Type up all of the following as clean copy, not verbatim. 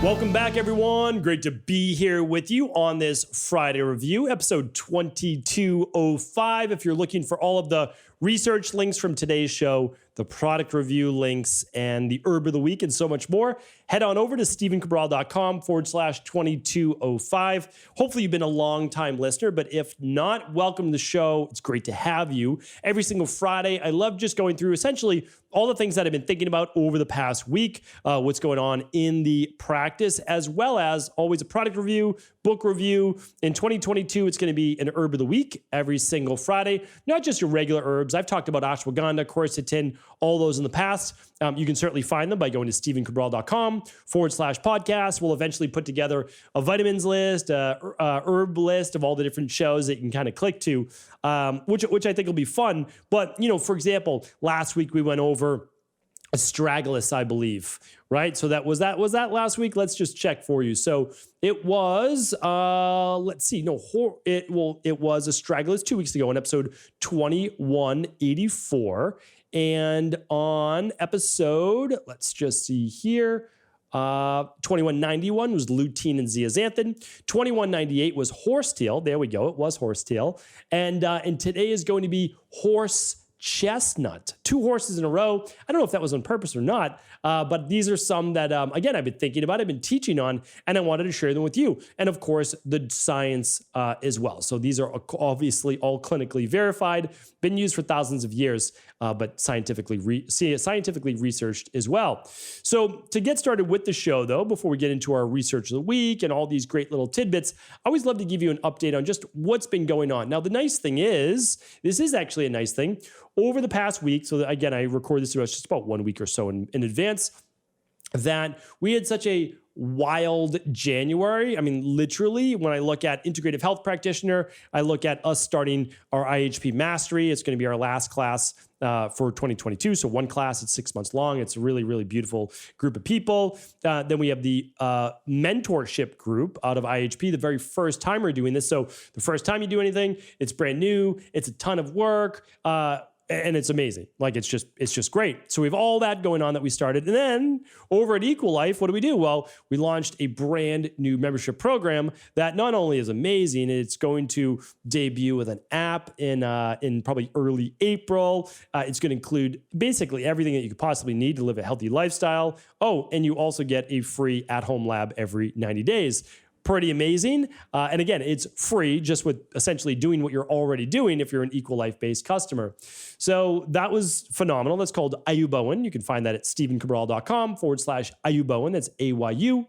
Welcome back, everyone. Great to be here with you on this Friday review, episode 2205. If you're looking for all of the research links from today's show, the product review links, and the herb of the week, and so much more, head on over to stephencabral.com/2205. Hopefully you've been a long-time listener, but if not, welcome to the show. It's great to have you. Every single Friday, I love just going through essentially all the things that I've been thinking about over the past week, what's going on in the practice, as well as always a product review, book review. In 2022, it's going to be an herb of the week every single Friday, not just your regular herbs. I've talked about ashwagandha, quercetin, all those in the past. You can certainly find them by going to stephencabral.com/podcast. We'll eventually put together a vitamins list, herb list of all the different shows that you can kind of click to, which I think will be fun. But, for example, last week we went over astragalus, I believe, right? So was that last week? Let's just check for you. So it was, let's see, it was astragalus 2 weeks ago on episode 2184. And on episode, let's just see here, 2191 was lutein and zeaxanthin. 2198 was horsetail. There we go. It was horsetail. And today is going to be horse chestnut. 2 horses in a row. I don't know if that was on purpose or not, but these are some that, again, I've been thinking about, I've been teaching on, and I wanted to share them with you. And of course, the science as well. So these are obviously all clinically verified, been used for thousands of years, but scientifically researched as well. So to get started with the show, though, before we get into our research of the week and all these great little tidbits, I always love to give you an update on just what's been going on. Now, the nice thing is, this is actually a nice thing. Over the past week, so again, I record this just about 1 week or so in advance, that we had such a wild January. I mean, literally, when I look at Integrative Health Practitioner, I look at us starting our IHP Mastery. It's going to be our last class for 2022. So one class, it's 6 months long. It's a really, really beautiful group of people. Then we have the mentorship group out of IHP, the very first time we're doing this. So the first time you do anything, it's brand new. It's a ton of work. And it's amazing. Like, it's just great. So we have all that going on that we started. And then over at Equal Life, what do we do? Well, we launched a brand new membership program that not only is amazing, it's going to debut with an app in probably early April. It's going to include basically everything that you could possibly need to live a healthy lifestyle. Oh, and you also get a free at-home lab every 90 days. Pretty amazing. And again, it's free just with essentially doing what you're already doing if you're an Equal Life-based customer. So that was phenomenal. That's called Ayubowen. You can find that at stephencabral.com/Ayubowen. That's AYUBOWAN.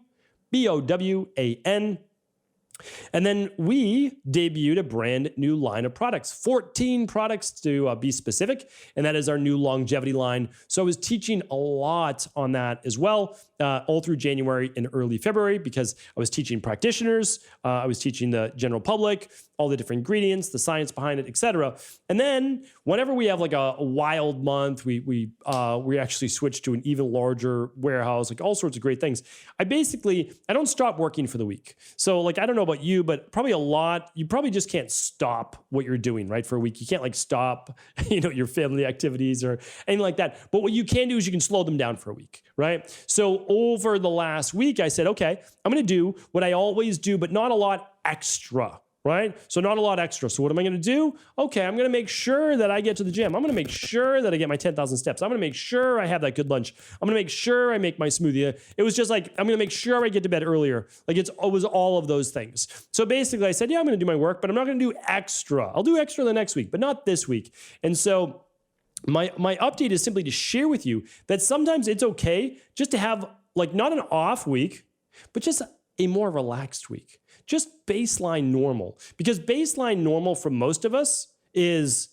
And then we debuted a brand new line of products, 14 products to be specific, and that is our new longevity line. So I was teaching a lot on that as well, all through January and early February, because I was teaching practitioners, I was teaching the general public, all the different ingredients, the science behind it, etc. And then whenever we have like a wild month, we actually switched to an even larger warehouse, like all sorts of great things. I don't stop working for the week. So like, I don't know about you, but probably you probably just can't stop what you're doing, right, for a week. You can't like stop, your family activities or anything like that. But what you can do is you can slow them down for a week, right? So over the last week, I said, okay, I'm going to do what I always do, but not a lot extra. Right? So not a lot extra. So what am I going to do? Okay, I'm going to make sure that I get to the gym. I'm going to make sure that I get my 10,000 steps. I'm going to make sure I have that good lunch. I'm going to make sure I make my smoothie. It was just like, I'm going to make sure I get to bed earlier. Like it was all of those things. So basically I said, yeah, I'm going to do my work, but I'm not going to do extra. I'll do extra the next week, but not this week. And so my update is simply to share with you that sometimes it's okay just to have like not an off week, but just a more relaxed week. Just baseline normal, because baseline normal for most of us is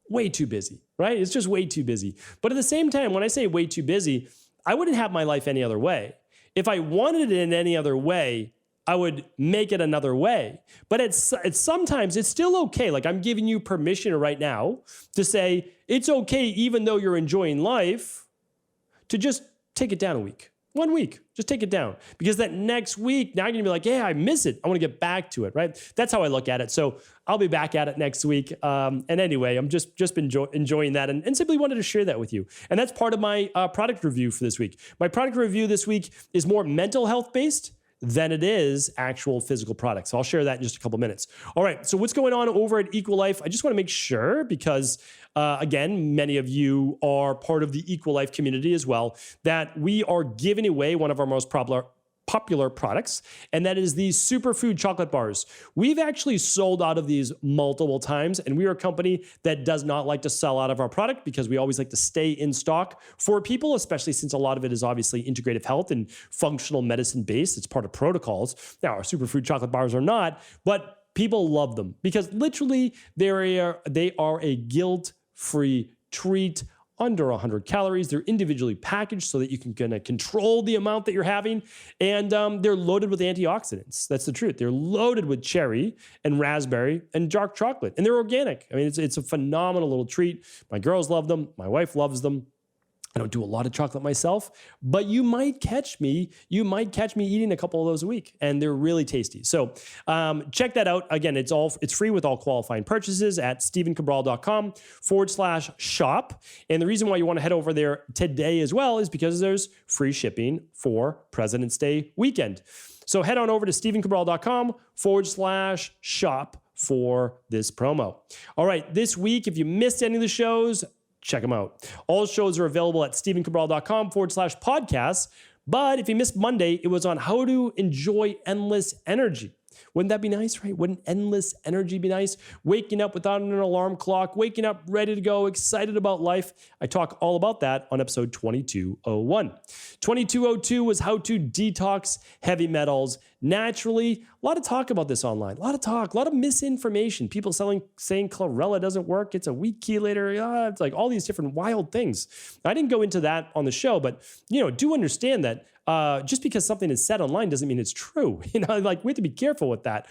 way too busy, right? It's just way too busy. But at the same time, when I say way too busy, I wouldn't have my life any other way. If I wanted it in any other way, I would make it another way. But it's sometimes it's still okay. Like I'm giving you permission right now to say it's okay, even though you're enjoying life, to just take it down a week. 1 week, just take it down, because that next week, now you're gonna be like, yeah, I miss it. I wanna get back to it, right? That's how I look at it. So I'll be back at it next week. And anyway, I'm just enjoying that and simply wanted to share that with you. And that's part of my product review for this week. My product review this week is more mental health based than it is actual physical products. So I'll share that in just a couple minutes. All right, so what's going on over at Equalife? I just wanna make sure, because again, many of you are part of the Equalife community as well, that we are giving away one of our most popular products, and that is these superfood chocolate bars. We've actually sold out of these multiple times, and we are a company that does not like to sell out of our product because we always like to stay in stock for people, especially since a lot of it is obviously integrative health and functional medicine based. It's part of protocols. Now, our superfood chocolate bars are not, but people love them because literally they are a guilt-free treat. Under 100 calories. They're individually packaged so that you can kind of control the amount that you're having. And they're loaded with antioxidants. That's the truth. They're loaded with cherry and raspberry and dark chocolate. And they're organic. I mean, it's a phenomenal little treat. My girls love them. My wife loves them. I don't do a lot of chocolate myself, but you might catch me eating a couple of those a week, and they're really tasty. So check that out. Again, it's free with all qualifying purchases at stevencabral.com/shop. And the reason why you want to head over there today as well is because there's free shipping for President's Day weekend. So head on over to stevencabral.com/shop for this promo. All right, this week, if you missed any of the shows, check them out. All shows are available at stevencabral.com/podcasts. But if you missed Monday, it was on how to enjoy endless energy. Wouldn't that be nice, right? Wouldn't endless energy be nice? Waking up without an alarm clock, waking up ready to go, excited about life. I talk all about that on episode 2201. 2202 was how to detox heavy metals naturally. A lot of talk about this online. A lot of misinformation. People saying chlorella doesn't work. It's a weak chelator. It's like all these different wild things. I didn't go into that on the show, but do understand that just because something is said online doesn't mean it's true. Like we have to be careful with that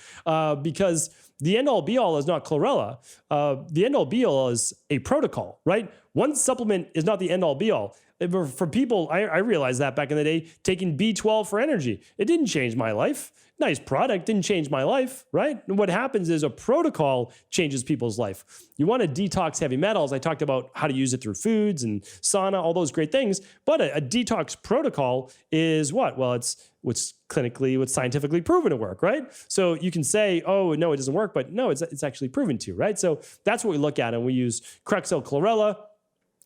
because the end all be all is not chlorella. The end all be all is a protocol, right? One supplement is not the end all be all. For people, I realized that back in the day, taking B12 for energy, it didn't change my life. Nice product, didn't change my life, right? And what happens is a protocol changes people's life. You want to detox heavy metals. I talked about how to use it through foods and sauna, all those great things. But a detox protocol is what? Well, it's what's scientifically proven to work, right? So you can say, oh, no, it doesn't work, but no, it's actually proven to, right? So that's what we look at, and we use Crexel chlorella.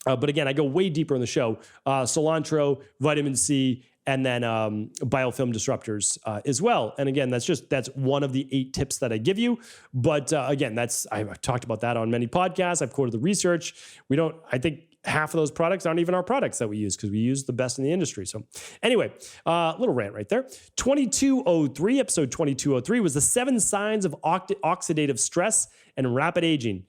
But again, I go way deeper in the show. Cilantro, vitamin C, and then biofilm disruptors as well. And again, that's one of the 8 tips that I give you. But again, I've talked about that on many podcasts. I've quoted the research. I think half of those products aren't even our products that we use because we use the best in the industry. So anyway, little rant right there. 2203, episode 2203 was the 7 signs of oxidative stress and rapid aging.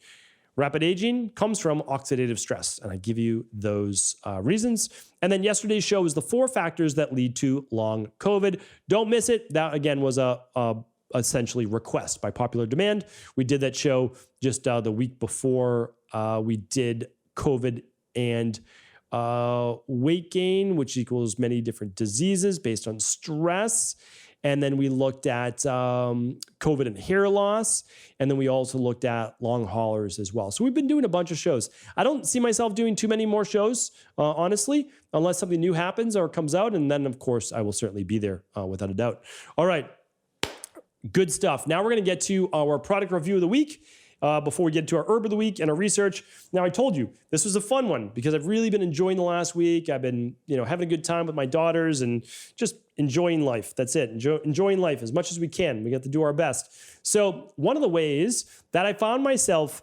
Rapid aging comes from oxidative stress, and I give you those reasons. And then yesterday's show was the 4 factors that lead to long COVID. Don't miss it. That, again, was a essentially request by popular demand. We did that show just the week before we did COVID and weight gain, which equals many different diseases based on stress. And then we looked at COVID and hair loss. And then we also looked at long haulers as well. So we've been doing a bunch of shows. I don't see myself doing too many more shows, honestly, unless something new happens or comes out. And then, of course, I will certainly be there without a doubt. All right. Good stuff. Now we're going to get to our product review of the week. Before we get to our herb of the week and our research. Now, I told you this was a fun one because I've really been enjoying the last week. I've been, having a good time with my daughters and just enjoying life. That's it. Enjoying life as much as we can. We got to do our best. So one of the ways that I found myself,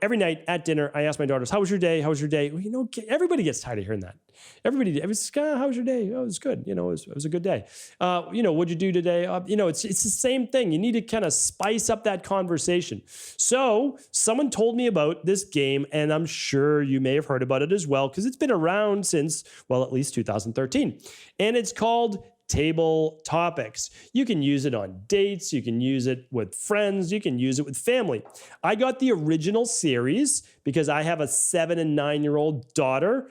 every night at dinner, I ask my daughters, "How was your day? How was your day?" Well, everybody gets tired of hearing that. Everybody, how was your day? Oh, it was good. It was a good day. What'd you do today? It's the same thing. You need to kind of spice up that conversation. So someone told me about this game, and I'm sure you may have heard about it as well because it's been around since, at least 2013. And it's called Table Topics. You can use it on dates. You can use it with friends. You can use it with family. I got the original series because I have a 7 and 9-year-old daughter.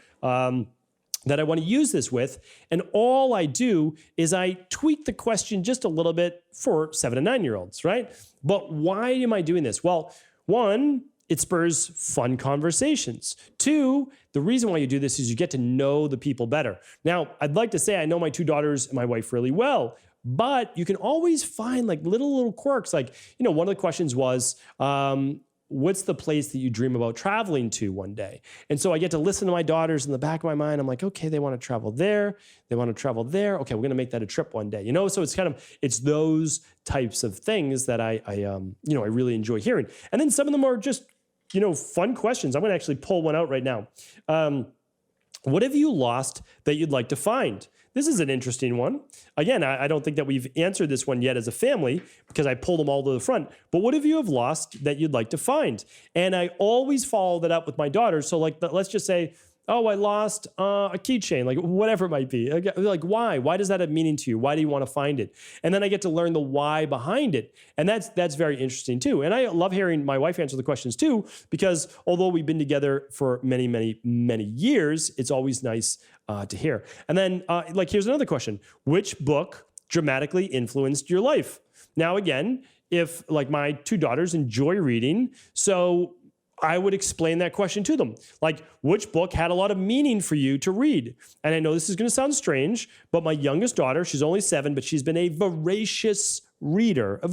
that I want to use this with. And all I do is I tweak the question just a little bit for 7 and 9-year-olds, right? But why am I doing this? Well, one, it spurs fun conversations. Two, the reason why you do this is you get to know the people better. Now, I'd like to say I know my 2 daughters and my wife really well, but you can always find like little quirks. Like, one of the questions was, what's the place that you dream about traveling to one day? And so I get to listen to my daughters in the back of my mind. I'm like, okay, they want to travel there. They want to travel there. Okay, we're going to make that a trip one day. So it's those types of things that I really enjoy hearing. And then some of them are just, fun questions. I'm going to actually pull one out right now. What have you lost that you'd like to find? This is an interesting one. Again, I don't think that we've answered this one yet as a family because I pulled them all to the front. But what have you have lost that you'd like to find? And I always follow that up with my daughters. So let's just say, oh, I lost a keychain, like whatever it might be. Like why? Why does that have meaning to you? Why do you want to find it? And then I get to learn the why behind it. And that's very interesting too. And I love hearing my wife answer the questions too, because although we've been together for many, many, many years, it's always nice to hear. And then here's another question. Which book dramatically influenced your life? Now, again, if like my 2 daughters enjoy reading, so I would explain that question to them. Like, which book had a lot of meaning for you to read? And I know this is going to sound strange, but my youngest daughter, she's only 7, but she's been a voracious reader. I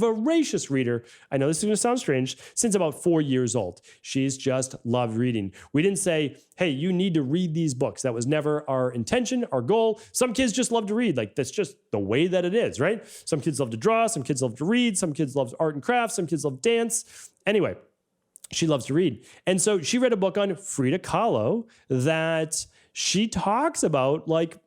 know this is going to sound strange, since about 4 years old. She's just loved reading. We didn't say, hey, you need to read these books. That was never our intention, our goal. Some kids just love to read. Like, that's just the way that it is, right? Some kids love to draw. Some kids love to read. Some kids love art and crafts. Some kids love dance. Anyway, she loves to read. And so she read a book on Frida Kahlo that she talks about like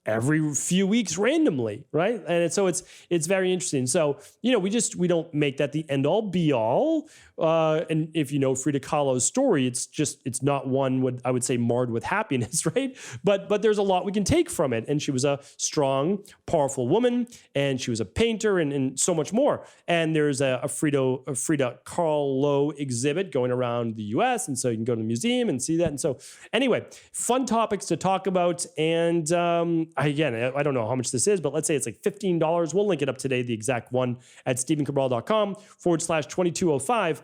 every few weeks randomly, right? And so it's very interesting. So, we don't make that the end all be all. And if you know Frida Kahlo's story, it's not one I would say marred with happiness, right? But there's a lot we can take from it. And she was a strong, powerful woman, and she was a painter and so much more. And there's a Frida Kahlo exhibit going around the US. And so you can go to the museum and see that. And so anyway, fun topics to talk about. And I don't know how much this is, but let's say it's like $15. We'll link it up today, the exact one at stephencabral.com/2205.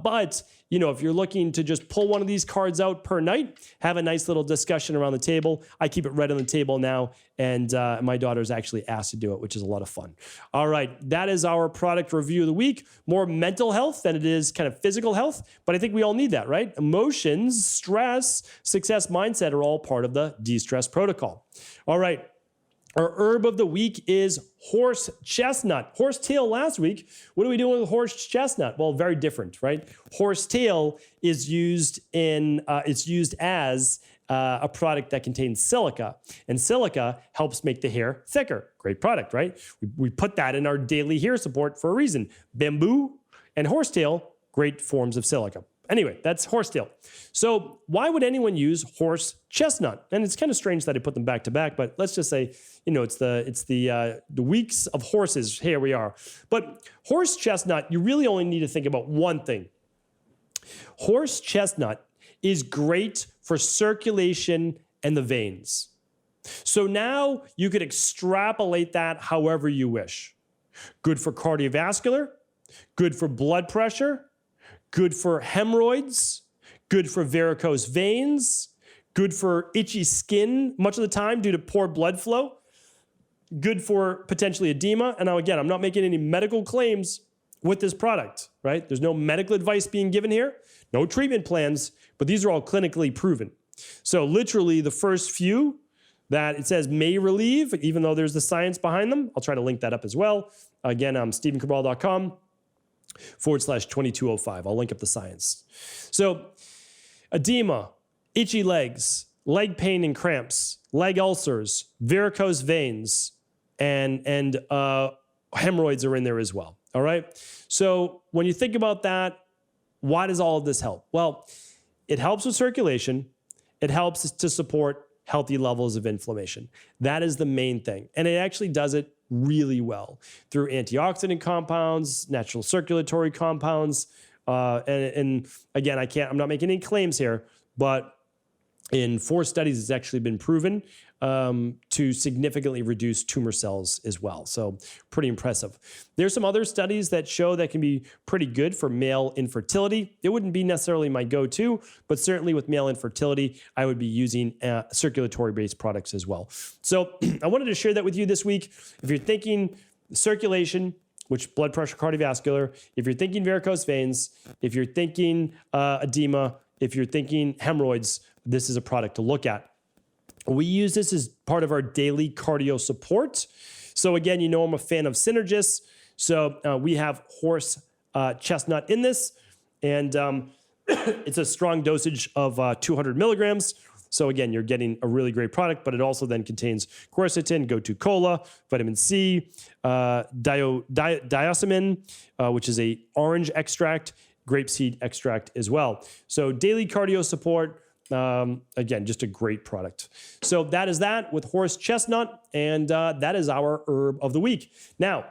But, if you're looking to just pull one of these cards out per night, have a nice little discussion around the table. I keep it right on the table now. And my daughter's actually asked to do it, which is a lot of fun. All right. That is our product review of the week. More mental health than it is kind of physical health. But I think we all need that, right? Emotions, stress, success mindset are all part of the de-stress protocol. All right. Our herb of the week is horse chestnut. Horsetail last week. What are we doing with horse chestnut? Well, very different, right? Horsetail is used as a product that contains silica, and silica helps make the hair thicker. Great product, right? We put that in our daily hair support for a reason. Bamboo and horsetail, great forms of silica. Anyway, that's horsetail. So why would anyone use horse chestnut? And it's kind of strange that I put them back to back, but let's just say, it's the weeks of horses. Here we are. But horse chestnut, you really only need to think about one thing. Horse chestnut is great for circulation and the veins. So now you could extrapolate that however you wish. Good for cardiovascular, good for blood pressure, good for hemorrhoids, good for varicose veins, good for itchy skin much of the time due to poor blood flow, good for potentially edema. And now again, I'm not making any medical claims with this product, right? There's no medical advice being given here, no treatment plans, but these are all clinically proven. So literally the first few that it says may relieve, even though there's the science behind them, I'll try to link that up as well. Again, I'm stephencabral.com/2205. I'll link up the science. So edema, itchy legs, leg pain and cramps, leg ulcers, varicose veins, and hemorrhoids are in there as well. All right. So when you think about that, why does all of this help? Well, it helps with circulation. It helps to support healthy levels of inflammation. That is the main thing. And it actually does it really well through antioxidant compounds, natural circulatory compounds. And again, I'm not making any claims here, but in 4 studies, it's actually been proven to significantly reduce tumor cells as well. So pretty impressive. There's some other studies that show that can be pretty good for male infertility. It wouldn't be necessarily my go-to, but certainly with male infertility, I would be using circulatory-based products as well. So I wanted to share that with you this week. If you're thinking circulation, which blood pressure, cardiovascular, if you're thinking varicose veins, if you're thinking edema, if you're thinking hemorrhoids, this is a product to look at. We use this as part of our daily cardio support. So again, you know I'm a fan of Synergists. So we have horse chestnut in this, and it's a strong dosage of 200 milligrams. So again, you're getting a really great product, but it also then contains quercetin, gotu kola, vitamin C, diosmin, which is a orange extract, grapeseed extract as well. So daily cardio support. Again, just a great product. So that is that with horse chestnut, and that is our herb of the week. Now,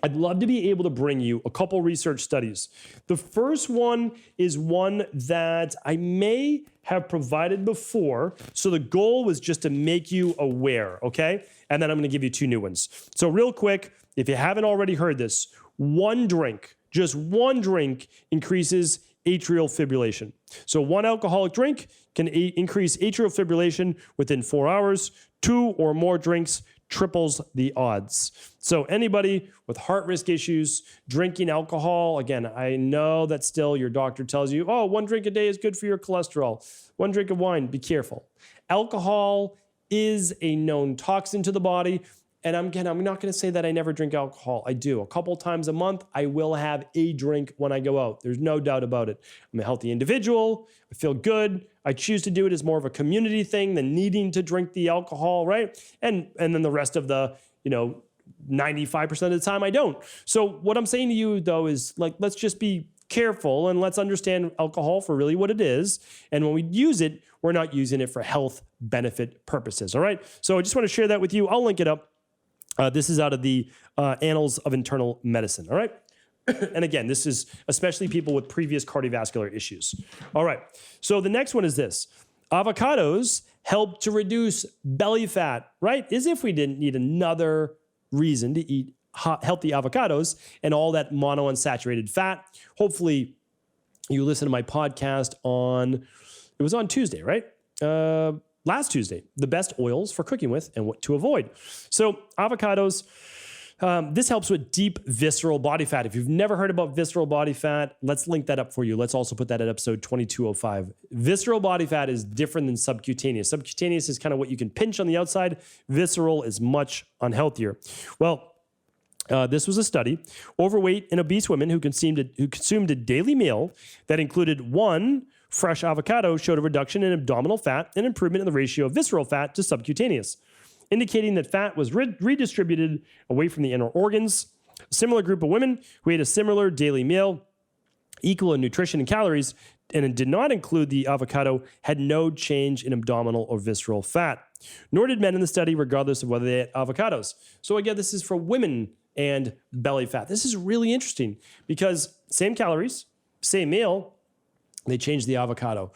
I'd love to be able to bring you a couple research studies. The first one is one that I may have provided before. So the goal was just to make you aware, okay? And then I'm going to give you 2 new ones. So real quick, if you haven't already heard this, one drink, just one drink increases atrial fibrillation. So one alcoholic drink can increase atrial fibrillation within 4 hours. 2 or more drinks triples the odds. So anybody with heart risk issues, drinking alcohol, again, I know that still your doctor tells you, oh, 1 drink a day is good for your cholesterol. 1 drink of wine, be careful. Alcohol is a known toxin to the body. And I'm not going to say that I never drink alcohol. I do. A couple times a month, I will have a drink when I go out. There's no doubt about it. I'm a healthy individual. I feel good. I choose to do it as more of a community thing than needing to drink the alcohol, right? And then the rest of the, 95% of the time I don't. So what I'm saying to you, though, is like, let's just be careful and let's understand alcohol for really what it is. And when we use it, we're not using it for health benefit purposes, all right? So I just want to share that with you. I'll link it up. This is out of the Annals of Internal Medicine, all right? And again, this is especially people with previous cardiovascular issues. All right, so the next one is this. Avocados help to reduce belly fat, right? As if we didn't need another reason to eat healthy avocados and all that monounsaturated fat. Hopefully, you listen to my podcast it was on Tuesday, right? Last Tuesday, the best oils for cooking with and what to avoid. So avocados, this helps with deep visceral body fat. If you've never heard about visceral body fat, let's link that up for you. Let's also put that at episode 2205. Visceral body fat is different than subcutaneous. Subcutaneous is kind of what you can pinch on the outside. Visceral is much unhealthier. Well, this was a study. Overweight and obese women who consumed a daily meal that included 1 fresh avocado showed a reduction in abdominal fat and improvement in the ratio of visceral fat to subcutaneous, indicating that fat was redistributed away from the inner organs. A similar group of women who ate a similar daily meal, equal in nutrition and calories, and it did not include the avocado, had no change in abdominal or visceral fat. Nor did men in the study, regardless of whether they ate avocados. So again, this is for women and belly fat. This is really interesting because same calories, same meal, they changed the avocado.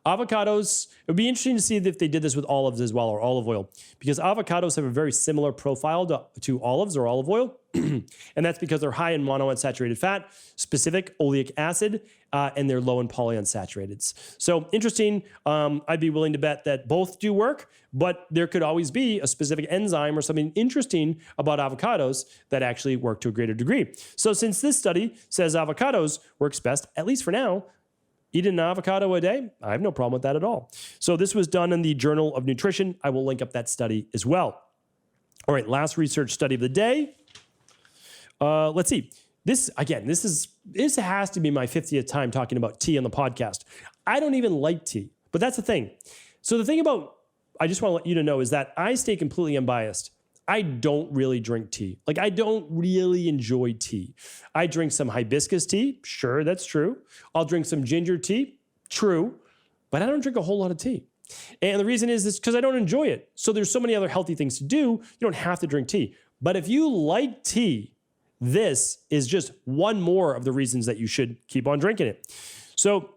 Avocados, it would be interesting to see if they did this with olives as well, or olive oil, because avocados have a very similar profile to olives or olive oil. And that's because they're high in monounsaturated fat, specific oleic acid, and they're low in polyunsaturated. So interesting. I'd be willing to bet that both do work, but there could always be a specific enzyme or something interesting about avocados that actually work to a greater degree. So since this study says avocados works best, at least for now, eat an avocado a day, I have no problem with that at all. So this was done in the Journal of Nutrition. I will link up that study as well. All right, last research study of the day. Let's see. This has to be my 50th time talking about tea on the podcast. I don't even like tea, but that's the thing. So the thing I just want to let you to know is that I stay completely unbiased. I don't really drink tea. Like, I don't really enjoy tea. I drink some hibiscus tea. Sure, that's true. I'll drink some ginger tea. True. But I don't drink a whole lot of tea. And the reason is because I don't enjoy it. So there's so many other healthy things to do. You don't have to drink tea. But if you like tea, this is just one more of the reasons that you should keep on drinking it. So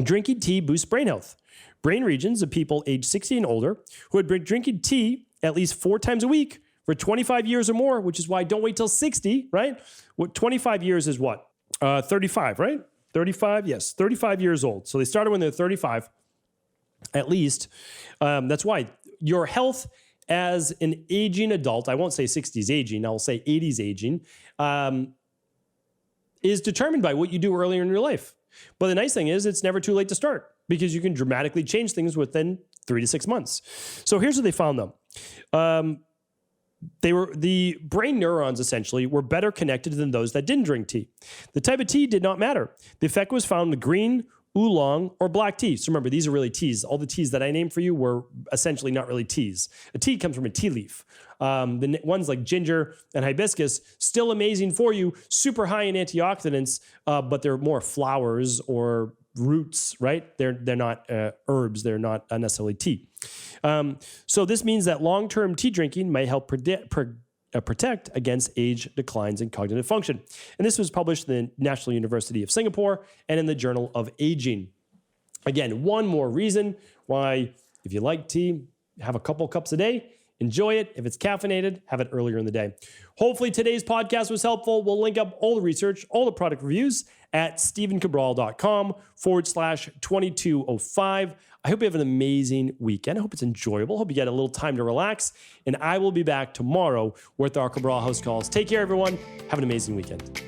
drinking tea boosts brain health. brain regions of people age 60 and older who had been drinking tea at least 4 times a week for 25 years or more, which is why don't wait till 60, right? What 25 years is what? 35, right? 35, yes, 35 years old. So they started when they're 35, at least. That's why your health as an aging adult, I won't say 60s aging, I'll say 80s aging, is determined by what you do earlier in your life. But the nice thing is it's never too late to start because you can dramatically change things within 3 to 6 months. So here's what they found though. The brain neurons essentially were better connected than those that didn't drink tea. The type of tea did not matter. The effect was found in the green, oolong, or black tea. So remember, these are really teas. All the teas that I named for you were essentially not really teas. A tea comes from a tea leaf. The ones like ginger and hibiscus, still amazing for you, super high in antioxidants, but they're more flowers or roots, right? They're not herbs. They're not necessarily tea. So this means that long-term tea drinking may help protect against age declines in cognitive function. And this was published in the National University of Singapore and in the Journal of Aging. Again, one more reason why, if you like tea, have a couple cups a day. Enjoy it. If it's caffeinated, have it earlier in the day. Hopefully today's podcast was helpful. We'll link up all the research, all the product reviews at stevencabral.com/2205. I hope you have an amazing weekend. I hope it's enjoyable. I hope you get a little time to relax. And I will be back tomorrow with our Cabral House Calls. Take care, everyone. Have an amazing weekend.